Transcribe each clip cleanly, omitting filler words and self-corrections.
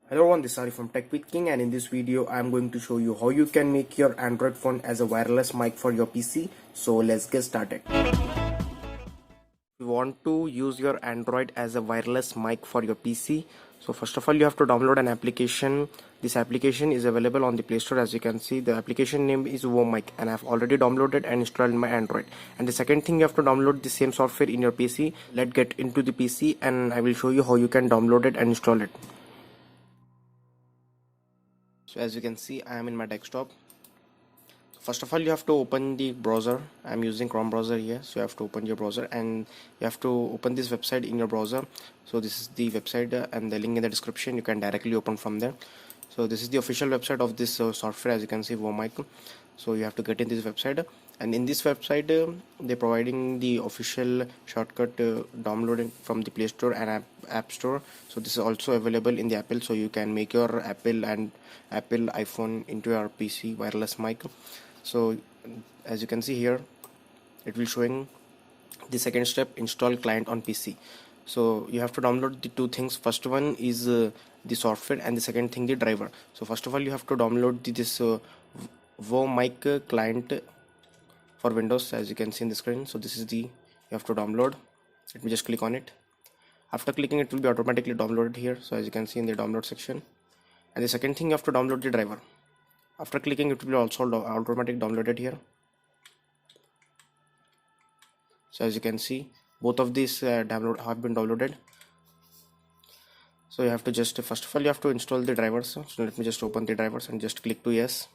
Hello everyone, this is Ari from Tech with King, and in this video I am going to show you how you can make your Android phone as a wireless mic for your PC. So let's get started. If you want to use your Android as a wireless mic for your PC, so first of all you have to download an application. This application is available on the Play Store. As you can see, the application name is WoMic, and I have already downloaded and installed in my Android. And the second thing, you have to download the same software in your PC. Let's get into the PC and I will show you how you can download it and install it. So as you can see, I am in my desktop. First of all, you have to open the browser. I'm using Chrome browser here, so you have to open your browser and you have to open this website in your browser. So this is the website and the link in the description. You can directly open from there. So this is the official website of this software. As you can see, WoMic. So you have to get in this website, and in this website they're providing the official shortcut downloading from the Play Store and App Store. So this is also available in the Apple, so you can make your Apple iPhone into your PC wireless mic. So as you can see here, it will showing the second step, install client on PC. So you have to download the two things. First one is the software, and the second thing the driver. So first of all, you have to download this WoMic client for Windows, as you can see in the screen. So this is the you have to download. Let me just click on it. After clicking, it will be automatically downloaded here. So as you can see in the download section. And the second thing, you have to download the driver. After clicking, it will be also automatically downloaded here. So as you can see, both of these have been downloaded. So you have to just first of all you have to install the drivers. So let me just open the drivers and just click to yes.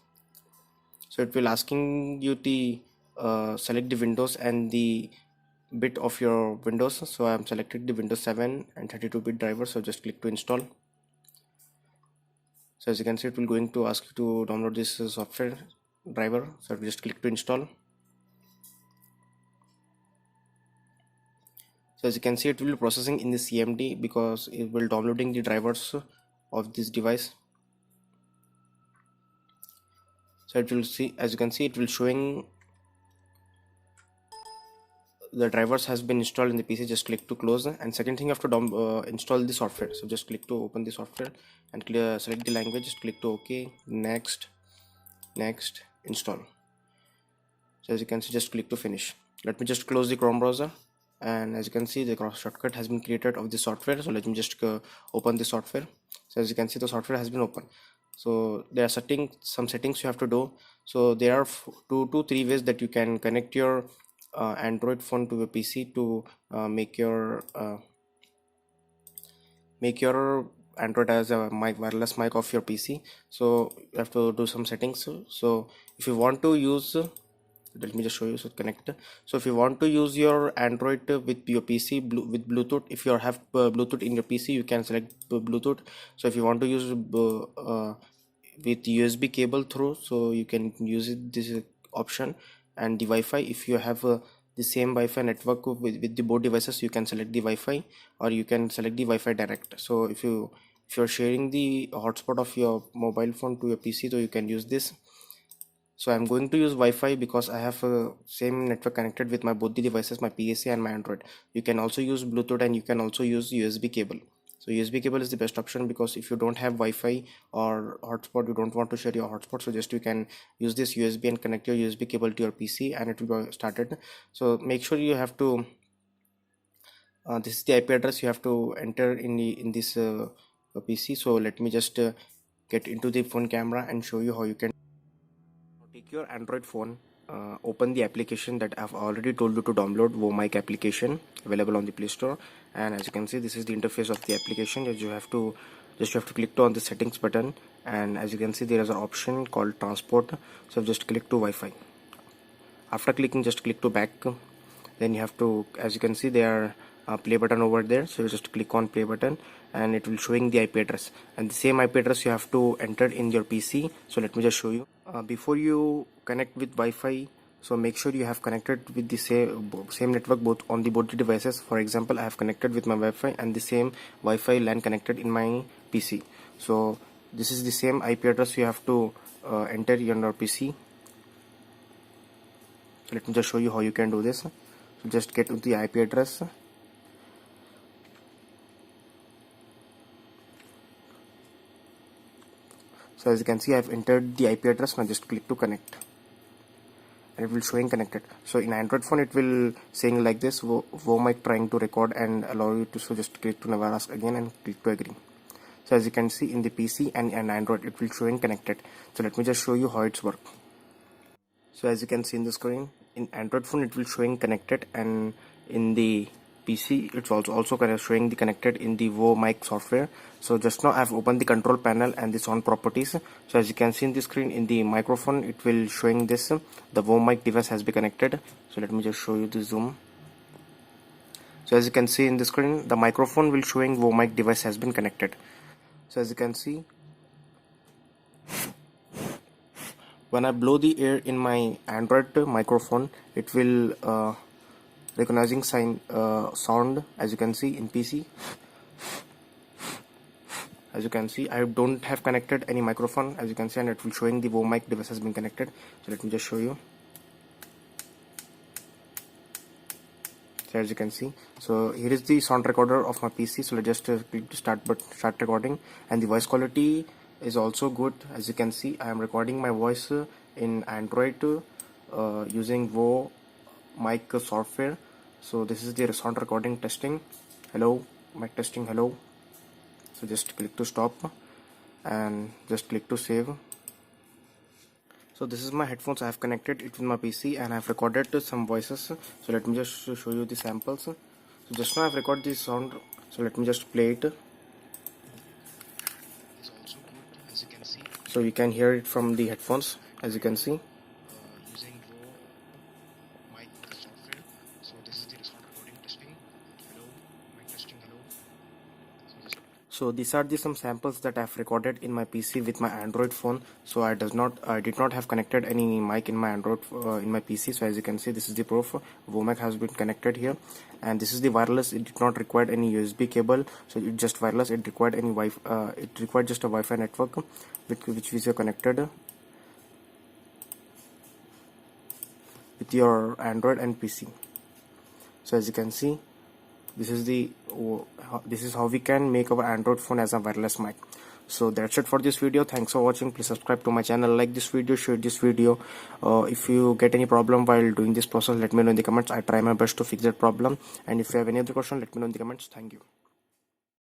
So it will asking you to select the Windows and the bit of your Windows. So I am selected the Windows 7 and 32-bit driver. So just click to install. So as you can see, it will going to ask you to download this software driver. So just click to install. So as you can see, it will be processing in the CMD because it will downloading the drivers of this device. So it will see, as you can see, it will showing the drivers has been installed in the PC. Just click to close, and second thing, you have to install the software. So just click to open the software and select the language. Just click to OK, next, install. So as you can see, just click to finish. Let me just close the Chrome browser, and as you can see, the shortcut has been created of the software. So let me just open the software. So as you can see, the software has been opened. So there are some settings you have to do. So there are two to three ways that you can connect your Android phone to a PC to make your Android as a wireless mic of your PC. So you have to do some settings. So if you want to use let me just show you. So connect. So if you want to use your Android with your PC with Bluetooth, if you have Bluetooth in your PC, you can select Bluetooth. So if you want to use with USB cable through, so you can use it, this option. And the Wi-Fi, if you have the same Wi-Fi network with the both devices, you can select the Wi-Fi, or you can select the Wi-Fi direct. So if you're sharing the hotspot of your mobile phone to your PC, so you can use this. So I'm going to use Wi-Fi because I have a same network connected with my both the devices, my PC and my Android. You can also use Bluetooth, and you can also use USB cable. So USB cable is the best option, because if you don't have Wi-Fi or hotspot, you don't want to share your hotspot, so just you can use this USB and connect your USB cable to your PC and it will be started. So make sure you have to this is the IP address you have to enter in this PC. So let me just get into the phone camera and show you how you can take your Android phone. Open the application that I've already told you to download, WoMic application, available on the Play Store. And as you can see, this is the interface of the application. You have to click on the settings button, and as you can see, there is an option called transport. So just click to Wi-Fi. After clicking, just click to back. Then you have to, as you can see, there are play button over there. So you just click on play button, and it will showing the IP address, and the same IP address you have to enter in your PC. So let me just show you. Before you connect with Wi-Fi, so make sure you have connected with the same network both on the both devices. For example, I have connected with my Wi-Fi and the same Wi-Fi LAN connected in my PC. So this is the same IP address you have to enter in your PC. So let me just show you how you can do this. So just get to the IP address. So as you can see, I've entered the IP address. Now just click to connect, and it will showing connected. So in Android phone it will saying like this, wo mic trying to record and allow you to, so just click to never ask again and click to agree. So as you can see in the PC and Android it will showing connected. So let me just show you how it's work. So as you can see in the screen, in Android phone it will showing connected, and in the PC it's also kind of showing the connected in the WoW mic software. So just now I've opened the control panel and the sound properties. So as you can see in the screen, in the microphone it will showing this, the WoW mic device has been connected. So let me just show you the zoom. So as you can see in the screen, the microphone will showing WoW mic device has been connected. So as you can see, when I blow the air in my Android microphone, it will recognizing sound. As you can see in PC, as you can see, I don't have connected any microphone, as you can see, and it will showing the WoW mic device has been connected. So let me just show you. So as you can see, so here is the sound recorder of my PC. So let's just click to start recording, and the voice quality is also good. As you can see, I am recording my voice in Android using WoW mic software. So this is the sound recording testing. Hello, mic testing, hello. So just click to stop and just click to save. So this is my headphones. I have connected it with my PC and I have recorded some voices. So let me just show you the samples. So just now I have recorded this sound. So let me just play it. It's also good, as you can see. So you can hear it from the headphones, as you can see. Using WoW mic software. So this is the sound recording testing. Hello, mic testing, hello. So these are some samples that I've recorded in my PC with my Android phone. So I did not have connected any mic in my Android in my PC. So as you can see, this is the proof. WoW mic has been connected here, and this is the wireless. It did not require any USB cable, so it just wireless. It required any Wi-Fi. It required just a Wi-Fi network, which is connected with your Android and PC. So as you can see, this is how we can make our Android phone as a wireless mic. So that's it for this video. Thanks for watching. Please subscribe to my channel, like this video, share this video. If you get any problem while doing this process, let me know in the comments. I try my best to fix that problem, and if you have any other question, let me know in the comments. Thank you.